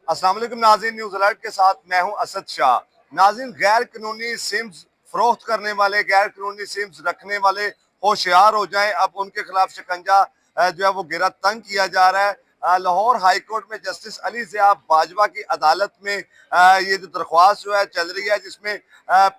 अस्सलाम वालेकुम नाज़रीन, न्यूज़ अलर्ट के साथ मैं हूं असद शाह। नाज़रीन, गैर कानूनी सिम्स फरोख्त करने वाले, गैर कानूनी सिम्स रखने वाले होशियार हो जाएं। अब उनके खिलाफ शिकंजा जो है वो गिरा तंग किया जा रहा है। लाहौर हाई कोर्ट में जस्टिस अली ज़ियाब बाजवा की अदालत में ये जो दरख्वास्त जो है चल रही है, जिसमें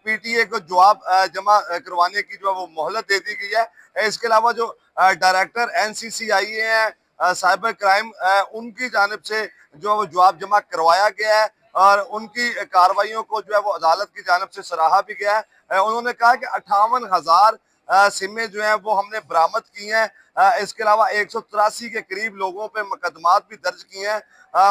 पीटीए को जवाब जमा करवाने की जो है वो मोहलत दे दी गई है। इसके अलावा जो डायरेक्टर NCCIA हैं, साइबर क्राइम, उनकी जानिब से जो है वो जवाब जमा करवाया गया है और उनकी कार्रवाइयों को जो है वो अदालत की जानिब से सराहा भी गया है। उन्होंने कहा कि 58,000 सिमें जो है वो हमने बरामद की हैं। इसके अलावा 183 के करीब लोगों पे मुकदमात भी दर्ज किए हैं।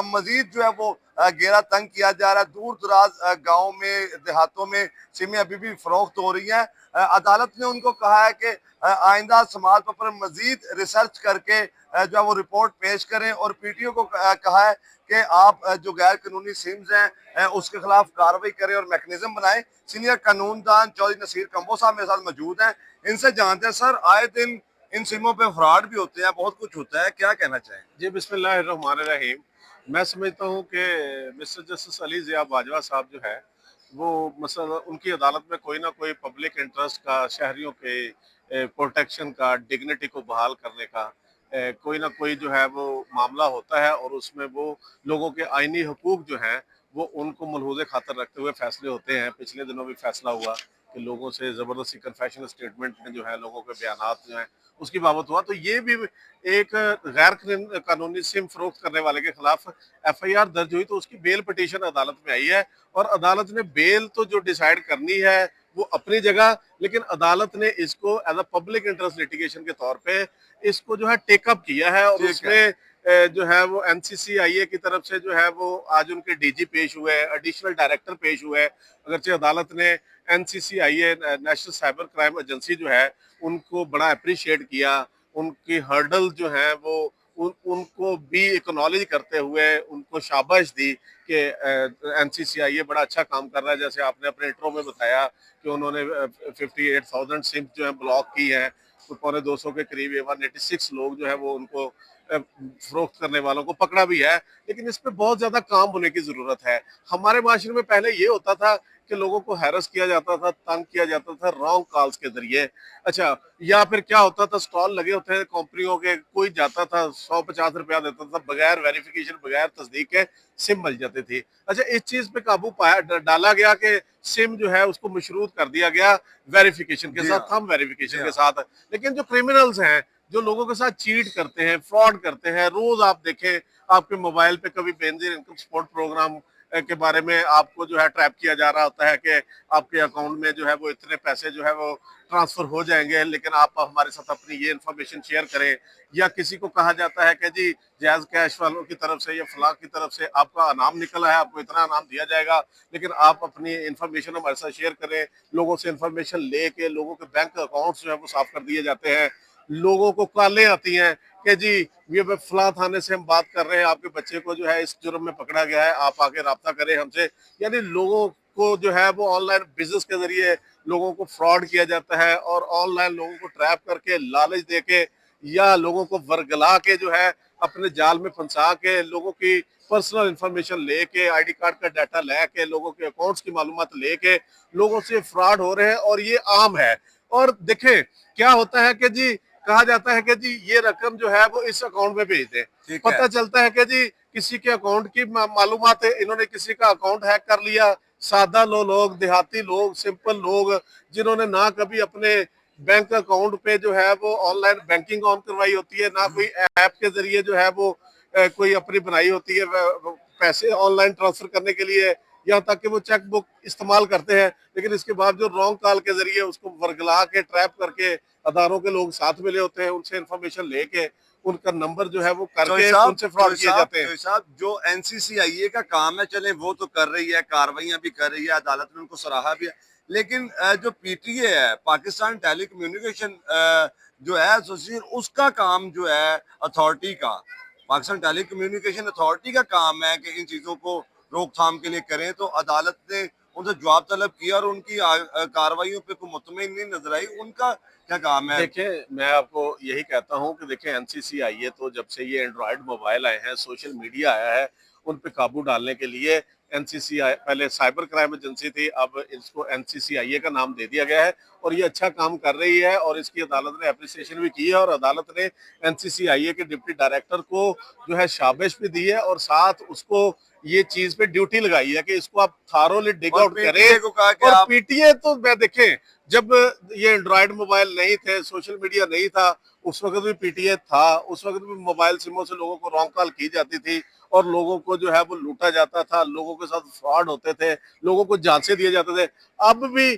मजीद जो है वो घेरा तंग किया जा रहा है। दूर दराज गाँव में, देहातों में सिमें अभी भी फरोख्त हो रही हैं। अदालत ने उनको कहा है कि आइंदा समाज पर मजीद रिसर्च करके जो है वो रिपोर्ट पेश करें और पीटीओ को कहा है कि आप जो गैर कानूनी सिम्स हैं उसके खिलाफ कार्रवाई करें और मैकेनिज्म बनाएं। सीनियर कानूनदान चौधरी नसीर कंबो साहब मेरे साथ मौजूद हैं। इनसे जानते हैं, सर, आए दिन इन सिमों पे फ्रॉड भी होते हैं, बहुत कुछ होता है, क्या कहना चाहेंगे? जी, बिस्मिल्लाहिर्रहमानिर्रहीम। मैं समझता हूँ कि मिस्टर जस्टिस अली ज़िया बाजवा साहब जो है, वो मसला उनकी अदालत में कोई ना कोई पब्लिक इंटरेस्ट का, शहरियों के प्रोटेक्शन का, डिग्निटी को बहाल करने का कोई ना कोई जो है वो मामला होता है और उसमें वो लोगों के आइनी हकूक जो हैं, वो उनको मलहूज़े खातर रखते हुए फैसले होते हैं। पिछले दिनों भी फैसला हुआ कि लोगों से ज़बरदस्ती कन्फेशनल स्टेटमेंट में जो है लोगों के बयानात जो हैं, उसकी बाबत हुआ। तो ये भी एक गैर कानूनी सिम फरोख्त करने वाले के खिलाफ एफआईआर दर्ज हुई, तो उसकी बेल पिटीशन अदालत में आई है और अदालत ने बेल तो जो डिसाइड करनी है वो अपनी जगह, लेकिन अदालत ने इसको as a public interest litigation के तौर पे इसको जो है टेकअप किया है और ठीक है। उसमें जो है वो NCCIA की तरफ से जो है वो आज उनके डीजी पेश हुए, एडिशनल डायरेक्टर पेश हुए। अगरचे अदालत ने NCCIA national cyber crime agency जो है उनको बड़ा अप्रिशिएट किया, उनकी हर्डल जो है वो उनको भी एक्नॉलेज करते हुए उनको शाबाश दी कि NCCIA बड़ा अच्छा काम कर रहा है। जैसे आपने अपने इंट्रो में बताया कि उन्होंने 58,000 सिम जो है ब्लॉक की है, तो 250 के करीब 186 लोग जो है वो उनको फरोख्त करने वालों को पकड़ा भी है। लेकिन इस पे बहुत ज्यादा काम होने की जरूरत है। हमारे माशरे में पहले ये होता था कि लोगों को हैरस किया जाता था, तंग किया जाता था रॉन्ग कॉल्स के जरिए। अच्छा, या फिर क्या होता था, स्टॉल लगे होते हैं कंपनियों के, कोई जाता था 150 रुपया देता था, बगैर वेरिफिकेशन, बगैर तस्दीक के सिम मिल जाती थी। अच्छा, इस चीज पे काबू पाया, डाला गया कि सिम जो है उसको मशरूत कर दिया गया वेरिफिकेशन के जी साथ, हाँ। थंब जी वेरिफिकेशन के हाँ। साथ। लेकिन जो क्रिमिनल्स हैं, जो लोगों के साथ चीट करते हैं, फ्रॉड करते हैं, रोज आप देखें आपके मोबाइल पे कभी बेनजीर इनकम सपोर्ट प्रोग्राम के बारे में आपको जो है ट्रैप किया जा रहा होता है कि आपके अकाउंट में जो है वो इतने पैसे जो है वो ट्रांसफर हो जाएंगे, लेकिन आप हमारे साथ अपनी ये इन्फॉर्मेशन शेयर करें। या किसी को कहा जाता है कि जी जैज कैश वालों की तरफ से या फलां की तरफ से आपका इनाम निकला है, आपको इतना इनाम दिया जाएगा, लेकिन आप अपनी इन्फॉर्मेशन हमारे साथ शेयर करें। लोगों से इन्फॉर्मेशन लेके लोगों के बैंक अकाउंट्स जो है वो साफ कर दिए जाते हैं। लोगों को कॉलें आती हैं कि जी ये फलां थाने से हम बात कर रहे हैं, आपके बच्चे को जो है इस जुर्म में पकड़ा गया है, आप आके राब्ता करें हमसे। यानी लोगों को जो है वो ऑनलाइन बिजनेस के जरिए लोगों को फ्रॉड किया जाता है और ऑनलाइन लोगों को ट्रैप करके, लालच देके या लोगों को वर्गला के जो है अपने जाल में फंसा के लोगों की पर्सनल इंफॉर्मेशन लेके, आईडी कार्ड का डाटा लेके, लोगों के अकाउंट्स की मालूमात लेके लोगों से फ्रॉड हो रहे हैं और ये आम है। और देखें क्या होता है कि जी कहा जाता है कि जी ये रकम जो है वो इस अकाउंट में भेज दें। ठीक है। पता चलता है कि जी किसी के अकाउंट की मालूमात है, इन्होंने किसी का अकाउंट हैक कर लिया। सादा लोग, देहाती लोग, सिंपल लोग जिन्होंने ना कभी अपने बैंक अकाउंट पे जो है वो ऑनलाइन बैंकिंग ऑन करवाई होती है, ना कोई ऐप के जरिए जो है वो कोई अपनी बनाई होती है पैसे ऑनलाइन ट्रांसफर करने के लिए, यहाँ तक कि वो चेक बुक इस्तेमाल करते हैं। लेकिन इसके बावजूद रॉन्ग कॉल के जरिए उसको वर्गला के, ट्रैप करके अदारों के लोग साथ मिले होते हैं, उनसे इन्फॉर्मेशन लेके उनका नंबर जो है वो करके उनसे फ्रॉड किए जाते हैं। चौधरी साहब, जो NCCIA का काम है, चले वो तो कर रही है, कार्रवाइयां भी कर रही है, अदालत ने उनको सराहा भी है, लेकिन जो PTA है, पाकिस्तान टेली कम्युनिकेशन जो है एसोसिएशन, उसका काम जो है अथॉरिटी का, पाकिस्तान टेली कम्युनिकेशन अथॉरिटी का काम है कि इन चीजों को रोकथाम के लिए करें। तो अदालत ने उनसे जवाब तलब किया और उनकी कार्रवाइयों पे कोई मुतमिन नहीं नजर आई। उनका क्या काम है? देखिए, मैं आपको यही कहता हूँ कि देखिए NCCIA तो जब से ये एंड्रॉयड मोबाइल आए हैं, सोशल मीडिया आया है, उन पे काबू डालने के लिए एनसीसीआई, पहले साइबर क्राइम एजेंसी थी, अब इसको एनसीसीआईए का नाम दे दिया गया है और ये अच्छा काम कर रही है और इसकी अदालत ने अप्रिसिएशन भी की है और अदालत ने एनसीसीआईए के डिप्टी डायरेक्टर को जो है शाबाश भी दी है और साथ उसको ये चीज पे ड्यूटी लगाई है कि इसको आप थारोली डिग और आउट करें। पीटीए को कहा कि और आप पीटीए तो मैं देखें, जब ये एंड्रॉयड मोबाइल नहीं थे, सोशल मीडिया नहीं था, उस वक्त भी पीटीए था, उस वक्त भी मोबाइल सिमों से लोगों को रॉन्ग कॉल की जाती थी और लोगों को जो है वो लूटा जाता था, लोगों के साथ फ्रॉड होते थे, लोगों को झांसे दिए जाते थे। अब भी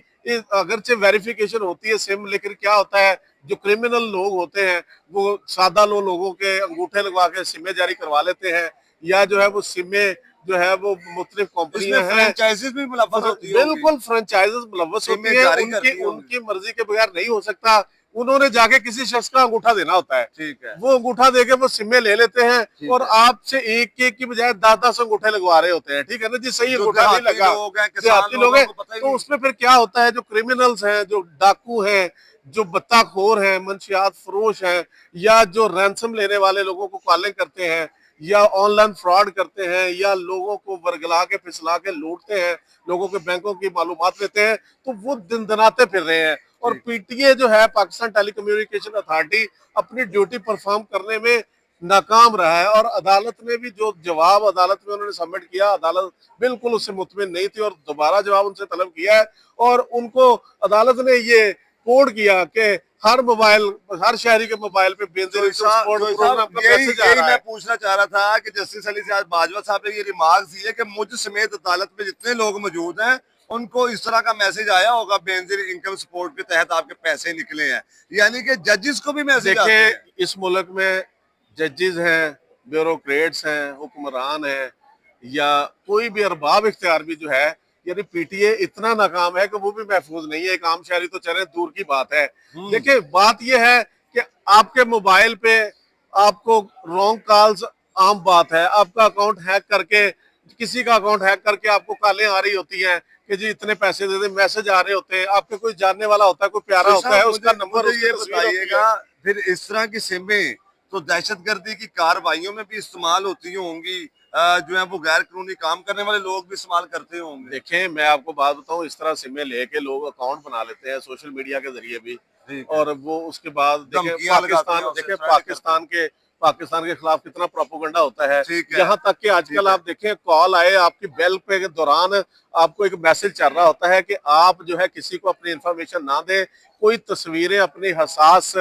अगरचे वेरिफिकेशन होती है सिम, लेकिन क्या होता है, जो क्रिमिनल लोग होते हैं वो सादा लोगों के अंगूठे लगवा के सिमें जारी करवा लेते हैं या जो है वो सिमें जो है वो मुख्तलिफ इसमें कंपनियां हैं, फ्रेंचाइजीज भी मुलव्वस होती होंगी, बिल्कुल फ्रेंचाइजेस मुलव्वस होती सिमें है, जारी उनकी करती होंगी। उनकी मर्जी के बगैर नहीं हो सकता। उन्होंने जाके किसी शख्स का अंगूठा देना होता है, ठीक है, वो अंगूठा देके वो सिमें ले लेते हैं ठीक और है। आपसे एक एक की बजाय 10-10 अंगूठे लगवा रहे होते हैं, ठीक है ना जी, सही जो अंगूठा नहीं देहाती लगा, लोग हैं, किसान देहाती लोग लोगों हैं, को पता ही तो नहीं। उसमें फिर क्या होता है, जो क्रिमिनल्स हैं, जो डाकू हैं, जो बत्ताखोर हैं, मंशियात फरोश हैं या जो रैंसम लेने वाले लोगों को कॉलिंग करते हैं या ऑनलाइन फ्रॉड करते हैं या लोगों को वर्गला के फिसला के लूटते हैं, लोगों के बैंकों की मालूमात लेते हैं, तो वो दिन दनाते फिर रहे हैं। और पीटीए जो है, पाकिस्तान टेलीकम्युनिकेशन अथॉरिटी, अपनी ड्यूटी परफॉर्म करने में नाकाम रहा है और अदालत ने भी जो जवाब अदालत में उन्होंने सबमिट किया, अदालत बिल्कुल उससे मुतमिन नहीं थी और दोबारा जवाब उनसे तलब किया है और उनको अदालत ने ये कोड किया कि हर शहरी के मोबाइल पे बेनजीर प्रोग्राम का मैसेज आ यही रहा मैं है। पूछना चाह रहा था कि जस्टिस अली सियाज बाजवा साहब ने ये रिमार्क दिए कि मुझ समेत अदालत में जितने लोग मौजूद हैं उनको इस तरह का मैसेज आया होगा, बेनजीर इनकम सपोर्ट के तहत आपके पैसे निकले हैं, यानी कि जजेस को भी मैसेज आते देखिए, हैं। इस मुल्क में जजेस हैं, ब्यूरोक्रेट्स हैं, हुक्मरान हैं या कोई भी अरबाब इख्तियार भी जो है, यानी पीटीए इतना नाकाम है कि वो भी महफूज नहीं है। एक आम शहरी तो चले दूर की बात है। देखिए, बात यह है कि आपके मोबाइल पे आपको रॉन्ग कॉल्स आम बात है, आपका अकाउंट हैक करके, किसी का अकाउंट हैक करके आपको कॉलें आ रही होती हैं कि जी इतने पैसे दे दे, मैसेज आ रहे होते हैं, आपके कोई जानने वाला होता है, कोई प्यारा होता है, उसका नंबर, मुझे उसकी ये तस्वीर होती है। बताइएगा, फिर इस तरह की सिमें तो दहशतगर्दी की कार्रवाइयों में भी इस्तेमाल होती होंगी, जो है वो गैर कानूनी काम करने वाले लोग भी इस्तेमाल करते होंगे। देखें, मैं आपको बात बताऊं, इस तरह सिमें लेके लोग अकाउंट बना लेते हैं सोशल मीडिया के जरिए भी ठीक है, और वो उसके बाद देखें धमकियां लगाते हैं, उससे देखें threat करते पाकिस्तान के खिलाफ कितना प्रोपोगंडा होता है। ठीक है, यहाँ तक कि आजकल आप देखें, कॉल आए आपकी बेल पे के दौरान आपको एक मैसेज चल रहा होता है कि आप जो है किसी को अपनी इंफॉर्मेशन ना दें, कोई तस्वीरें अपनी हसास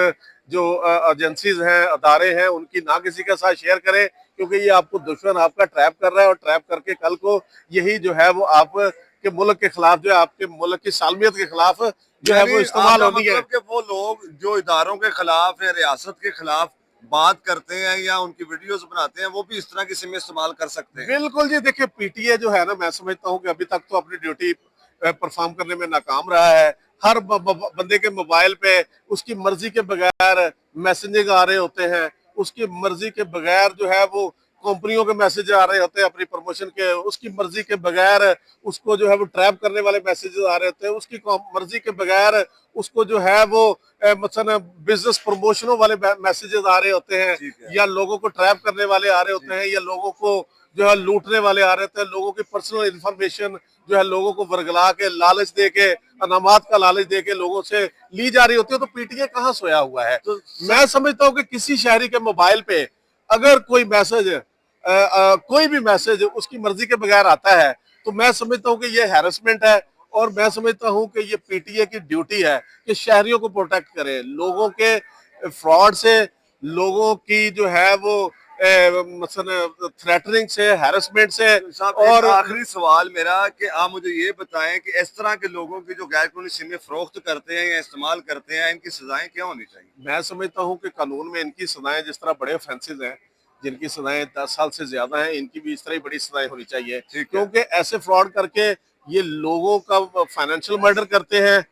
जो एजेंसीज हैं, अदारे हैं, उनकी ना किसी के साथ शेयर करें क्योंकि ये आपको दुश्मन आपका ट्रैप कर रहा है और ट्रैप करके कल को यही जो है वो आप के मुल्क के खिलाफ, जो है आपके मुल्क की सालमियत के खिलाफ जो है वो इस्तेमाल होनी है। मतलब कि वो लोग जो इदारों के खिलाफ या रियासत के खिलाफ बात करते हैं या उनकी वीडियोस बनाते हैं, वो भी इस तरह की सिमें इस्तेमाल कर सकते हैं। बिल्कुल जी, देखिए पीटीए जो है ना, मैं समझता हूँ कि अभी तक तो अपनी ड्यूटी परफॉर्म करने में नाकाम रहा है। हर बंदे के मोबाइल पे उसकी मर्जी के बगैर मैसेजिंग आ रहे होते हैं, उसकी मर्जी के बगैर जो है वो कंपनियों के मैसेज आ रहे होते हैं अपनी प्रमोशन के, उसकी मर्जी के बगैर उसको जो है वो ट्रैप करने वाले मैसेजेस आ रहे होते हैं, उसकी मर्जी के बगैर उसको जो है वो मसलन बिजनेस प्रमोशनों वाले मैसेजेस आ रहे होते हैं या लोगों को ट्रैप करने वाले आ रहे होते हैं या लोगों को जो है लूटने वाले आ रहे थे, लोगों की पर्सनल इंफॉर्मेशन जो है लोगों को वर्गला के, लालच दे के, अनामात का लालच दे के लोगों से ली जा रही होती है। तो पीटीए कहाँ सोया हुआ है? तो मैं समझता हूँ कि किसी शहरी के मोबाइल पे अगर कोई मैसेज कोई भी मैसेज उसकी मर्जी के बगैर आता है तो मैं समझता हूँ कि ये हैरेसमेंट है और मैं समझता हूँ कि ये पीटीए की ड्यूटी है कि शहरियों को प्रोटेक्ट करे, लोगों के फ्रॉड से, लोगों की जो है वो मसलन थ्रेटनिंग से, हैरेसमेंट से। और आखिरी सवाल मेरा कि आप मुझे ये बताएं कि इस तरह के लोगों की जो गैर कानूनी सिमें फरोख्त करते हैं या इस्तेमाल करते हैं, इनकी सजाएं क्या होनी चाहिए? मैं समझता हूँ कि कानून में इनकी सजाएं, जिस तरह बड़े ऑफेंसेस हैं जिनकी सजाएं 10 साल से ज्यादा हैं, इनकी भी इस तरह ही बड़ी सजाएं होनी चाहिए क्योंकि ऐसे फ्रॉड करके ये लोगों का फाइनेंशियल मर्डर करते हैं,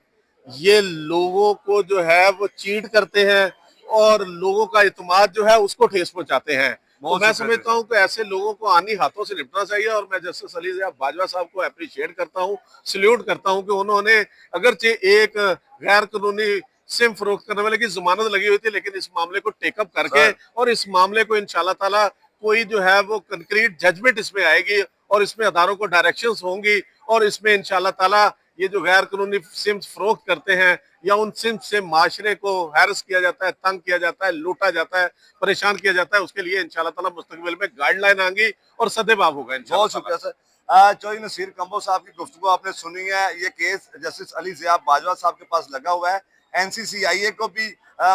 ये लोगों को जो है वो चीट करते हैं और लोगों का इत्मीनान जो है उसको ठेस पहुंचाते हैं। तो मैं समझता हूं कि ऐसे लोगों को आनी हाथों से निपटना चाहिए और मैं जस्टिस अली बाजवा साहब को अप्रिशिएट करता हूं, सल्यूट करता हूं कि उन्होंने अगरचे एक गैर कानूनी सिम फरोख्त करने वाले की जमानत लगी हुई थी लेकिन इस मामले को टेकअप करके और इस मामले को इंशाल्लाह ताला कोई जो है वो कंक्रीट जजमेंट इसमें आएगी और इसमें अदारों को डायरेक्शंस होंगी और इसमें इंशाल्लाह ताला ये जो गैर कानूनी सिम्स फरोख्त करते हैं या उन सिम्स से माशरे को हैरस किया जाता है, तंग किया जाता है, लूटा जाता है, परेशान किया जाता है, उसके लिए इंशाल्लाह ताला मुस्तकबिल में गाइडलाइन आएंगी और सदेबाब होगा इंशाल्लाह। बहुत शुक्रिया सर। चौधरी नसीर कंबो साहब की गुफ्तगू आपने सुनी है। ये केस जस्टिस अली ज़िया बाजवा साहब के पास लगा हुआ है। एनसीसीआईए को भी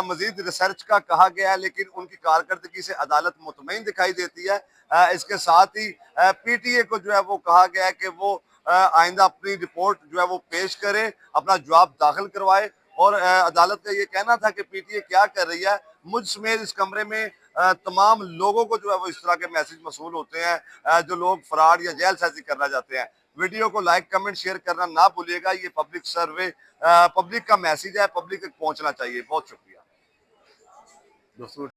मजीद रिसर्च का कहा गया है, लेकिन उनकी कारकर्दगी से अदालत मुतमईन दिखाई देती है। इसके साथ ही पीटीए को जो है वो कहा गया है कि वो आइंदा अपनी रिपोर्ट जो है वो पेश करे, अपना जवाब दाखिल करवाए। और अदालत का ये कहना था कि पीटीए क्या कर रही है। मुझ समेत इस कमरे में तमाम लोगों को जो है वो इस तरह के मैसेज मसूल होते हैं, जो लोग फराड या जेल साजी करना चाहते हैं। वीडियो को लाइक कमेंट शेयर करना ना भूलिएगा। ये पब्लिक सर्वे, पब्लिक का मैसेज है, पब्लिक तक पहुंचना चाहिए। बहुत शुक्रिया दोस्तों।